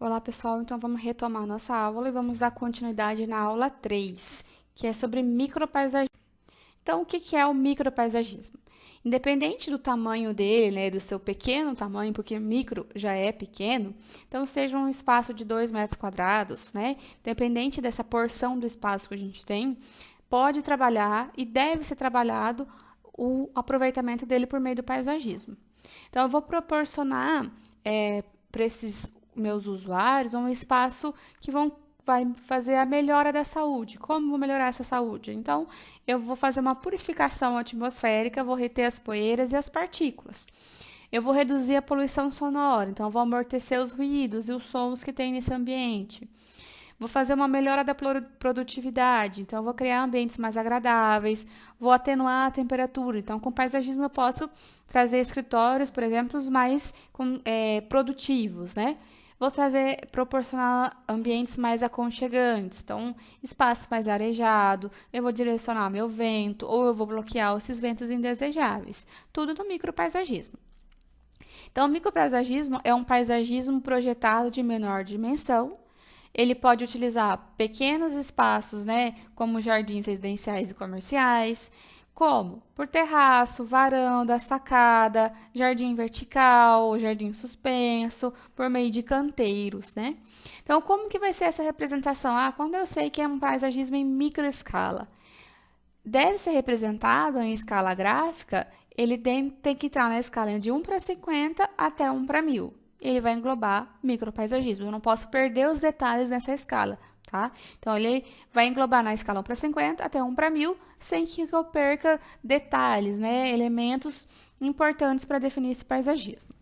Olá, pessoal. Então, vamos retomar nossa aula e vamos dar continuidade na aula 3, que é sobre micropaisagismo. Então, o que é o micropaisagismo? Independente do tamanho dele, né, do seu pequeno tamanho, porque micro já é pequeno, então seja um espaço de 2 metros quadrados, né, independente dessa porção do espaço que a gente tem, pode trabalhar e deve ser trabalhado o aproveitamento dele por meio do paisagismo. Então, eu vou proporcionar para esses meus usuários um espaço que vai fazer a melhora da saúde. Como vou melhorar essa saúde? Então, eu vou fazer uma purificação atmosférica, vou reter as poeiras e as partículas. Eu vou reduzir a poluição sonora, então vou amortecer os ruídos e os sons que tem nesse ambiente. Vou fazer uma melhora da produtividade, então vou criar ambientes mais agradáveis, vou atenuar a temperatura. Então, com paisagismo eu posso trazer escritórios, por exemplo, mais produtivos, né? Vou proporcionar ambientes mais aconchegantes, então espaço mais arejado, eu vou direcionar meu vento ou eu vou bloquear esses ventos indesejáveis. Tudo no micropaisagismo. Então, o micropaisagismo é um paisagismo projetado de menor dimensão. Ele pode utilizar pequenos espaços, né, como jardins residenciais e comerciais, como por terraço, varanda, sacada, jardim vertical, jardim suspenso, por meio de canteiros, né? Então, como que vai ser essa representação? Quando eu sei que é um paisagismo em microescala, deve ser representado em escala gráfica, ele tem que entrar na escala de 1:50 até 1:1000. Ele vai englobar micropaisagismo. Eu não posso perder os detalhes nessa escala, tá? Então, ele vai englobar na escala 1:50 até 1:1000, sem que eu perca detalhes, né? Elementos importantes para definir esse paisagismo.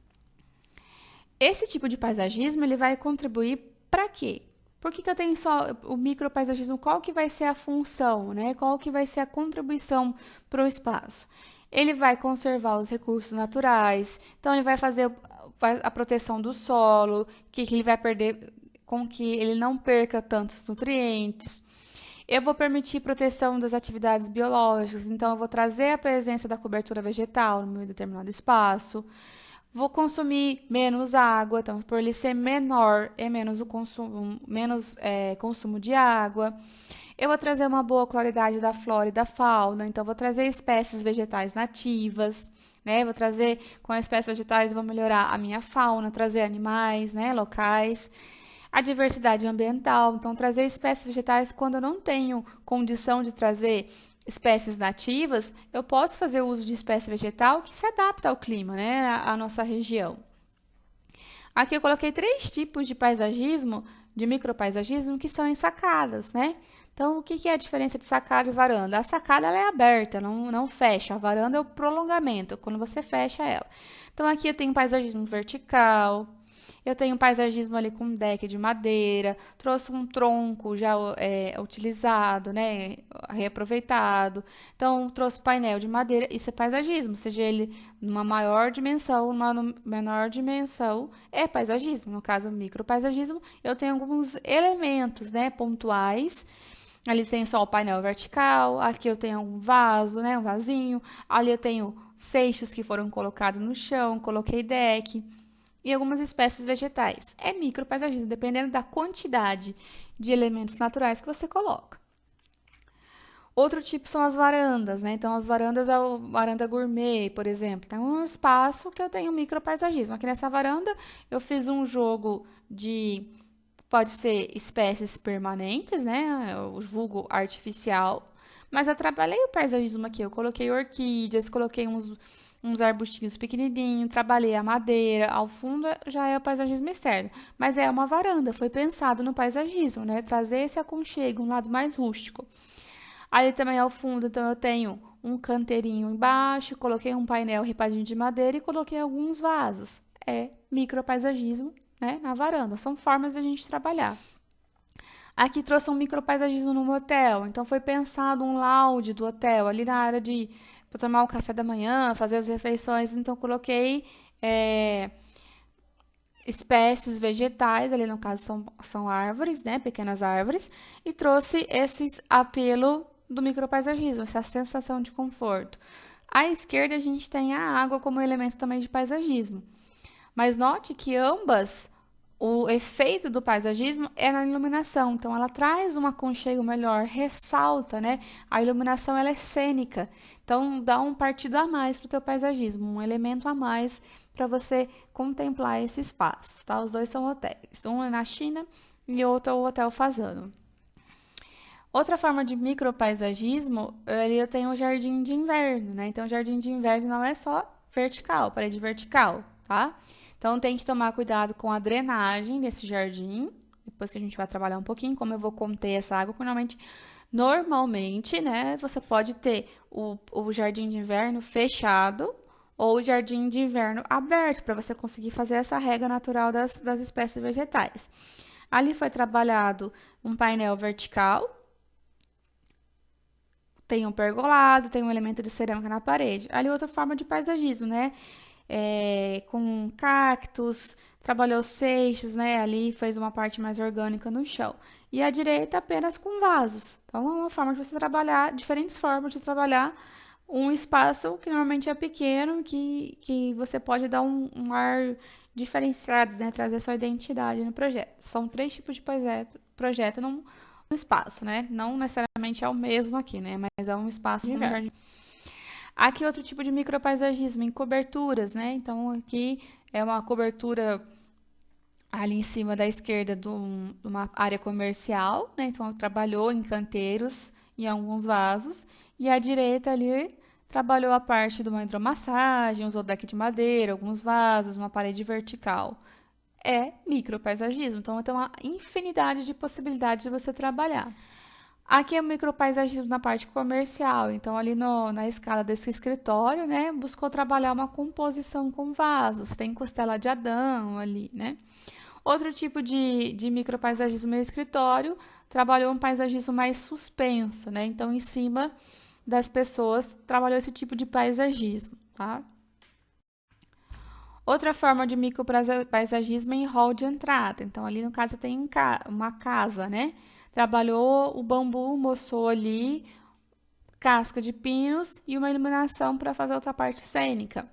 Esse tipo de paisagismo, ele vai contribuir para quê? Por que eu tenho só o micropaisagismo? Qual que vai ser a função, né? Qual que vai ser a contribuição para o espaço? Ele vai conservar os recursos naturais, então ele vai fazer a proteção do solo, que ele vai perder, com que ele não perca tantos nutrientes. Eu vou permitir proteção das atividades biológicas, então eu vou trazer a presença da cobertura vegetal no meu determinado espaço. Vou consumir menos água, então por ele ser menor, é menos o consumo, consumo de água. Eu vou trazer uma boa qualidade da flora e da fauna, então vou trazer espécies vegetais nativas, né? Vou trazer com as espécies vegetais, vou melhorar a minha fauna, trazer animais, né, locais. A diversidade ambiental, então trazer espécies vegetais quando eu não tenho condição de trazer espécies nativas, eu posso fazer uso de espécie vegetal que se adapta ao clima, né, à nossa região. Aqui eu coloquei 3 tipos de paisagismo, de micropaisagismo, que são em sacadas, né? Então, o que é a diferença de sacada e varanda? A sacada ela é aberta, não fecha. A varanda é o prolongamento, quando você fecha ela. Então, aqui eu tenho paisagismo vertical, eu tenho paisagismo ali com deck de madeira, trouxe um tronco já utilizado, né, reaproveitado. Então, trouxe painel de madeira, isso é paisagismo, seja ele numa maior dimensão, numa menor dimensão, é paisagismo. No caso, micropaisagismo, eu tenho alguns elementos, né, pontuais. Ali tem só o painel vertical, aqui eu tenho um vaso, né, um vasinho. Ali eu tenho seixos que foram colocados no chão, coloquei deck e algumas espécies vegetais. É micropaisagismo, dependendo da quantidade de elementos naturais que você coloca. Outro tipo são as varandas, né? Então, as varandas é a varanda gourmet, por exemplo. Tem um espaço que eu tenho micropaisagismo. Aqui nessa varanda, eu fiz um jogo de, pode ser espécies permanentes, né? O vulgo artificial. Mas eu trabalhei o paisagismo aqui. Eu coloquei orquídeas, coloquei uns arbustinhos pequenininhos, trabalhei a madeira, ao fundo já é o paisagismo externo, mas é uma varanda, foi pensado no paisagismo, né? Trazer esse aconchego, um lado mais rústico. Ali também ao fundo, então eu tenho um canteirinho embaixo, coloquei um painel ripadinho de madeira e coloquei alguns vasos. É micropaisagismo, né? Na varanda, são formas de a gente trabalhar. Aqui trouxe um micropaisagismo no hotel, então foi pensado um lounge do hotel, ali na área de para tomar o café da manhã, fazer as refeições, então coloquei espécies vegetais, ali no caso são árvores, né, pequenas árvores, e trouxe esse apelo do micropaisagismo, essa sensação de conforto. À esquerda a gente tem a água como elemento também de paisagismo, mas note que ambas o efeito do paisagismo é na iluminação, então ela traz um aconchego melhor, ressalta, né? A iluminação ela é cênica, então dá um partido a mais para o teu paisagismo, um elemento a mais para você contemplar esse espaço, tá? Os dois são hotéis, um é na China e outro é o Hotel Fasano. Outra forma de micropaisagismo, ali eu tenho o jardim de inverno, né? Então, o jardim de inverno não é só vertical, parede vertical, tá? Então, tem que tomar cuidado com a drenagem desse jardim. Depois que a gente vai trabalhar um pouquinho, como eu vou conter essa água, porque normalmente, né, você pode ter o jardim de inverno fechado ou o jardim de inverno aberto, para você conseguir fazer essa rega natural das espécies vegetais. Ali foi trabalhado um painel vertical, tem um pergolado, tem um elemento de cerâmica na parede. Ali outra forma de paisagismo, né? Com cactos, trabalhou seixos, né? Ali fez uma parte mais orgânica no chão. E a direita apenas com vasos. Então, é uma forma de você trabalhar, diferentes formas de trabalhar um espaço que normalmente é pequeno, que você pode dar um ar diferenciado, né? Trazer sua identidade no projeto. São 3 tipos de projeto num espaço, né? Não necessariamente é o mesmo aqui, né? Mas é um espaço com jardim. Aqui outro tipo de micropaisagismo em coberturas, né? Então aqui é uma cobertura ali em cima da esquerda de uma área comercial, né? Então trabalhou em canteiros, em alguns vasos, e à direita ali trabalhou a parte de uma hidromassagem, usou deck de madeira, alguns vasos, uma parede vertical. É micropaisagismo, então tem uma infinidade de possibilidades de você trabalhar. Aqui é o micropaisagismo na parte comercial, então ali na escala desse escritório, né, buscou trabalhar uma composição com vasos, tem costela de Adão ali, né. Outro tipo de micropaisagismo no escritório, trabalhou um paisagismo mais suspenso, né, então em cima das pessoas, trabalhou esse tipo de paisagismo, tá. Outra forma de micropaisagismo é em hall de entrada. Então, ali no caso tem uma casa, né? Trabalhou o bambu, moçou ali, casca de pinos e uma iluminação para fazer outra parte cênica.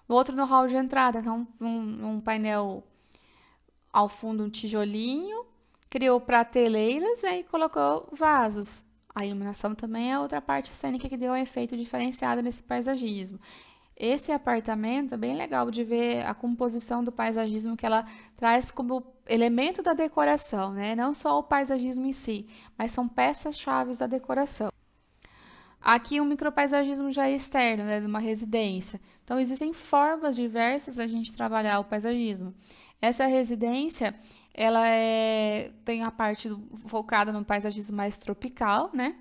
O outro no hall de entrada, então um painel ao fundo, um tijolinho, criou prateleiras, né, e colocou vasos. A iluminação também é outra parte cênica que deu um efeito diferenciado nesse paisagismo. Esse apartamento é bem legal de ver a composição do paisagismo que ela traz como elemento da decoração, né? Não só o paisagismo em si, mas são peças-chave da decoração. Aqui um micropaisagismo já é externo, né, de uma residência. Então existem formas diversas da gente trabalhar o paisagismo. Essa residência, tem a parte focada no paisagismo mais tropical, né?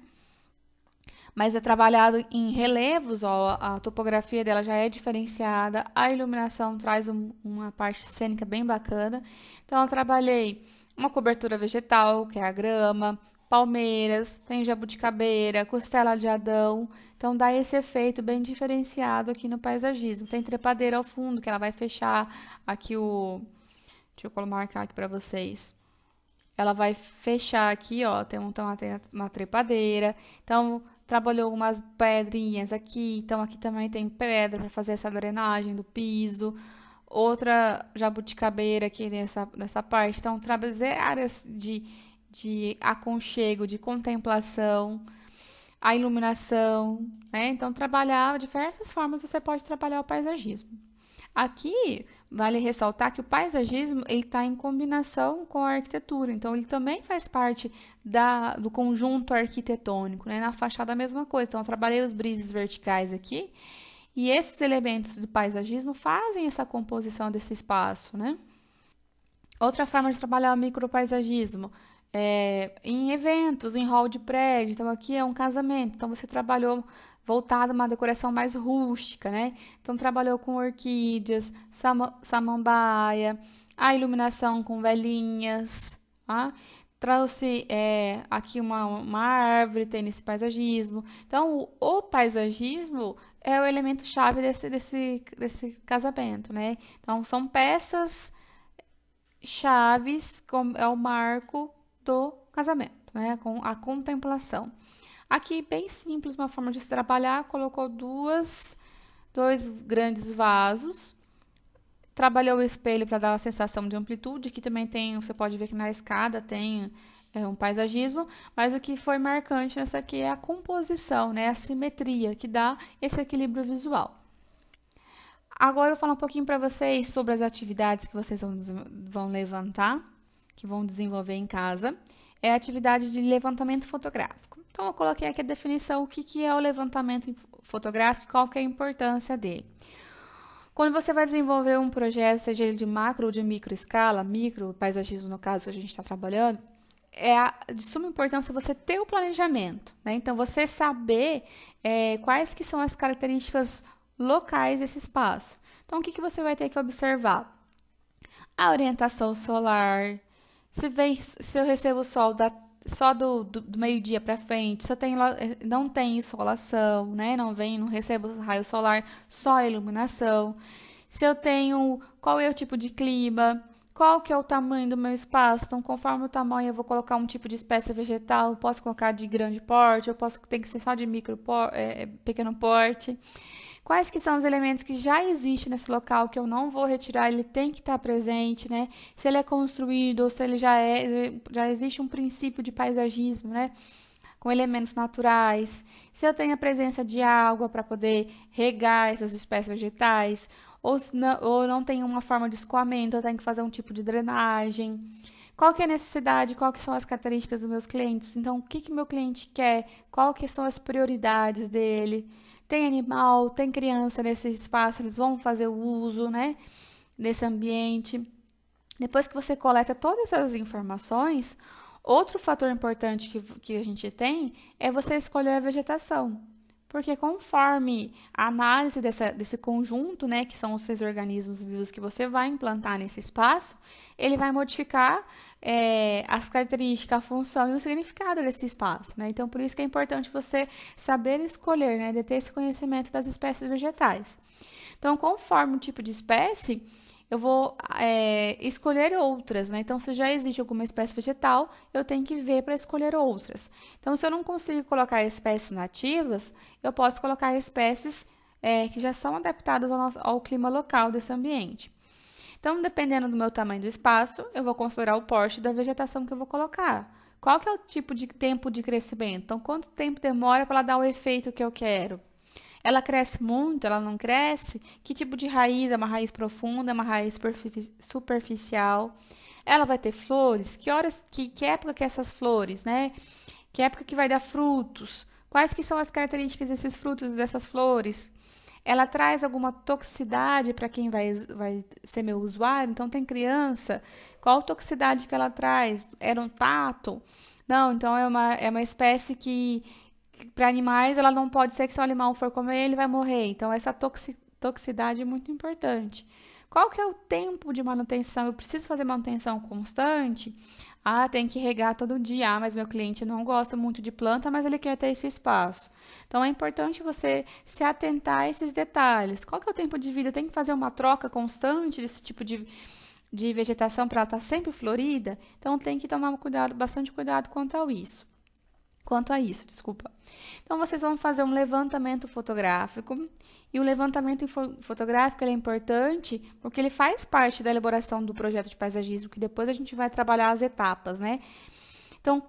Mas é trabalhado em relevos, ó, a topografia dela já é diferenciada, a iluminação traz uma parte cênica bem bacana. Então, eu trabalhei uma cobertura vegetal, que é a grama, palmeiras, tem jabuticabeira, costela de Adão. Então, dá esse efeito bem diferenciado aqui no paisagismo. Tem trepadeira ao fundo, que ela vai fechar aqui o... Deixa eu marcar aqui para vocês. Ela vai fechar aqui, ó, tem uma trepadeira. Então, trabalhou umas pedrinhas aqui. Então, aqui também tem pedra para fazer essa drenagem do piso. Outra jabuticabeira aqui nessa parte. Então, trazer áreas de aconchego, de contemplação, a iluminação, né? Então, trabalhar diversas formas você pode trabalhar o paisagismo. Aqui, vale ressaltar que o paisagismo está em combinação com a arquitetura, então ele também faz parte do conjunto arquitetônico, né? Na fachada a mesma coisa, então eu trabalhei os brises verticais aqui, e esses elementos do paisagismo fazem essa composição desse espaço, né? Outra forma de trabalhar o micropaisagismo em eventos, em hall de prédio. Então, aqui é um casamento. Então, você trabalhou voltado a uma decoração mais rústica, né? Então, trabalhou com orquídeas, samambaia, a iluminação com velinhas, tá? Trouxe aqui uma árvore, tem nesse paisagismo. Então, o paisagismo é o elemento-chave desse casamento, né? Então, são peças chaves, é o marco do casamento, né? Com a contemplação. Aqui, bem simples, uma forma de se trabalhar, colocou dois grandes vasos Trabalhou o espelho para dar uma sensação de amplitude, que também tem, você pode ver que na escada tem um paisagismo, mas o que foi marcante nessa aqui é a composição, né, a simetria, que dá esse equilíbrio visual. Agora eu vou falar um pouquinho para vocês sobre as atividades que vocês vão levantar, que vão desenvolver em casa. É a atividade de levantamento fotográfico. Então, eu coloquei aqui a definição, o que é o levantamento fotográfico e qual que é a importância dele. Quando você vai desenvolver um projeto, seja ele de macro ou de micro escala, micro, paisagismo no caso que a gente está trabalhando, é de suma importância você ter o planejamento, né? Então, você saber quais que são as características locais desse espaço. Então, o que você vai ter que observar? A orientação solar, se eu recebo o sol só do meio-dia para frente, se eu não tem insolação, né? Não recebo raio solar, só a iluminação. Se eu tenho, qual é o tipo de clima, qual que é o tamanho do meu espaço. Então, conforme o tamanho, eu vou colocar um tipo de espécie vegetal, eu posso colocar de grande porte, tem que ser só de pequeno porte. Quais que são os elementos que já existem nesse local que eu não vou retirar, ele tem que estar presente, né? Se ele é construído ou se ele já existe um princípio de paisagismo, né? Com elementos naturais. Se eu tenho a presença de água para poder regar essas espécies vegetais, ou não tem uma forma de escoamento, eu tenho que fazer um tipo de drenagem. Qual que é a necessidade, qual que são as características dos meus clientes? Então, o que meu cliente quer? Qual que são as prioridades dele? Tem animal, tem criança nesse espaço, eles vão fazer o uso, né, desse ambiente. Depois que você coleta todas essas informações, outro fator importante que a gente tem é você escolher a vegetação. Porque conforme a análise desse conjunto, né, que são os 6 organismos vivos que você vai implantar nesse espaço, ele vai modificar as características, a função e o significado desse espaço, né? Então, por isso que é importante você saber escolher, né, de ter esse conhecimento das espécies vegetais. Então, conforme o tipo de espécie, eu vou escolher outras, né? Então, se já existe alguma espécie vegetal, eu tenho que ver para escolher outras. Então, se eu não consigo colocar espécies nativas, eu posso colocar espécies que já são adaptadas ao clima local desse ambiente. Então, dependendo do meu tamanho do espaço, eu vou considerar o porte da vegetação que eu vou colocar. Qual que é o tipo de tempo de crescimento? Então, quanto tempo demora para ela dar o efeito que eu quero? Ela cresce muito? Ela não cresce? Que tipo de raiz? É uma raiz profunda? É uma raiz superficial? Ela vai ter flores? Que época que é essas flores, né? Que época que vai dar frutos? Quais que são as características desses frutos e dessas flores? Ela traz alguma toxicidade para quem vai ser meu usuário? Então, tem criança, qual toxicidade que ela traz? Era um tato? Não, então é uma espécie que para animais, ela não pode ser que se o animal for comer, ele vai morrer. Então, essa toxicidade é muito importante. Qual que é o tempo de manutenção? Eu preciso fazer manutenção constante? Ah, tem que regar todo dia. Ah, mas meu cliente não gosta muito de planta, mas ele quer ter esse espaço. Então, é importante você se atentar a esses detalhes. Qual que é o tempo de vida? Tem que fazer uma troca constante desse tipo de vegetação para ela estar sempre florida? Então, tem que tomar bastante cuidado quanto a isso, desculpa. Então, vocês vão fazer um levantamento fotográfico, e o levantamento fotográfico é importante porque ele faz parte da elaboração do projeto de paisagismo, que depois a gente vai trabalhar as etapas, né? Então,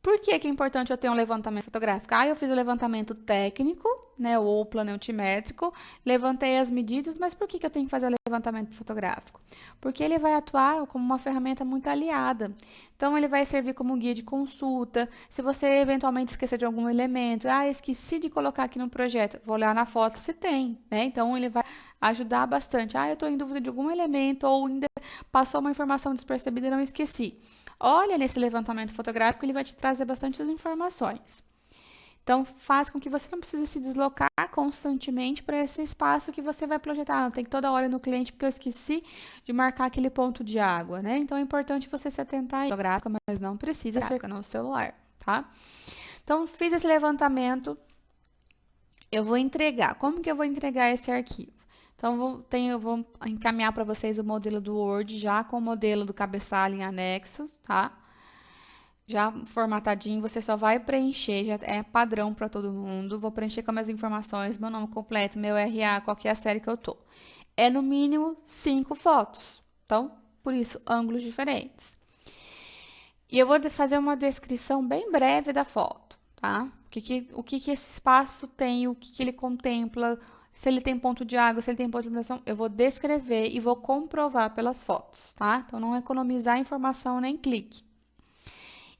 por que é importante eu ter um levantamento fotográfico? Eu fiz o levantamento técnico, né, ou planimétrico, levantei as medidas, mas por que eu tenho que fazer o levantamento fotográfico? Porque ele vai atuar como uma ferramenta muito aliada. Então, ele vai servir como guia de consulta. Se você eventualmente esquecer de algum elemento, esqueci de colocar aqui no projeto, vou olhar na foto se tem, né? Então, ele vai ajudar bastante. Eu estou em dúvida de algum elemento ou ainda passou uma informação despercebida e não esqueci. Olha nesse levantamento fotográfico, ele vai te trazer bastante informações. Então, faz com que você não precise se deslocar constantemente para esse espaço que você vai projetar. Não tem que toda hora no cliente, porque eu esqueci de marcar aquele ponto de água, né? Então, é importante você se atentar a isso, mas não precisa ser no celular, tá? Então, fiz esse levantamento, eu vou entregar. Como que eu vou entregar esse arquivo? Então, eu vou encaminhar para vocês o modelo do Word, já com o modelo do cabeçalho em anexo, tá? Já formatadinho, você só vai preencher, já é padrão para todo mundo. Vou preencher com as minhas informações, meu nome completo, meu RA, qual que é a série que eu tô. é no mínimo 5 fotos. Então, por isso, ângulos diferentes. E eu vou fazer uma descrição bem breve da foto, tá? O que esse espaço tem, o que ele contempla, se ele tem ponto de água, se ele tem ponto de iluminação, eu vou descrever e vou comprovar pelas fotos, tá? Então, não economizar informação nem clique.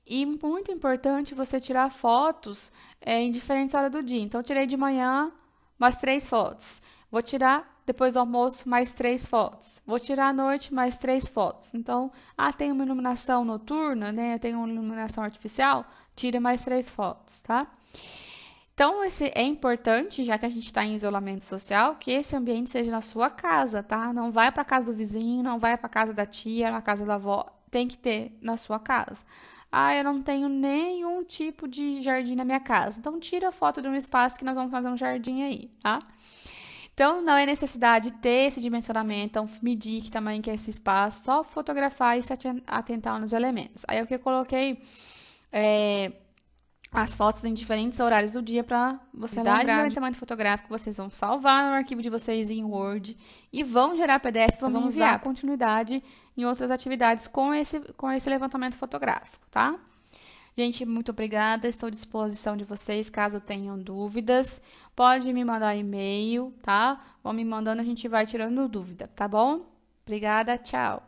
E muito importante você tirar fotos em diferentes horas do dia. Então, eu tirei de manhã umas 3 fotos. Vou tirar depois do almoço mais 3 fotos. Vou tirar à noite mais 3 fotos. Então, tem uma iluminação noturna, né? Tem uma iluminação artificial, tira mais 3 fotos, tá? Então, esse é importante, já que a gente está em isolamento social, que esse ambiente seja na sua casa, tá? Não vai para casa do vizinho, não vai para casa da tia, na casa da avó, tem que ter na sua casa. Eu não tenho nenhum tipo de jardim na minha casa. Então, tira foto de um espaço que nós vamos fazer um jardim aí, tá? Então, não é necessidade ter esse dimensionamento, então medir que tamanho que é esse espaço, só fotografar e se atentar nos elementos. Aí, o que eu coloquei as fotos em diferentes horários do dia para você lembrar do tamanho fotográfico. Vocês vão salvar no arquivo de vocês em Word e vão gerar PDF. Vamos dar continuidade em outras atividades com esse levantamento fotográfico, tá? Gente, muito obrigada. Estou à disposição de vocês caso tenham dúvidas. Pode me mandar e-mail, tá? Vão me mandando, a gente vai tirando dúvida, tá bom? Obrigada, tchau.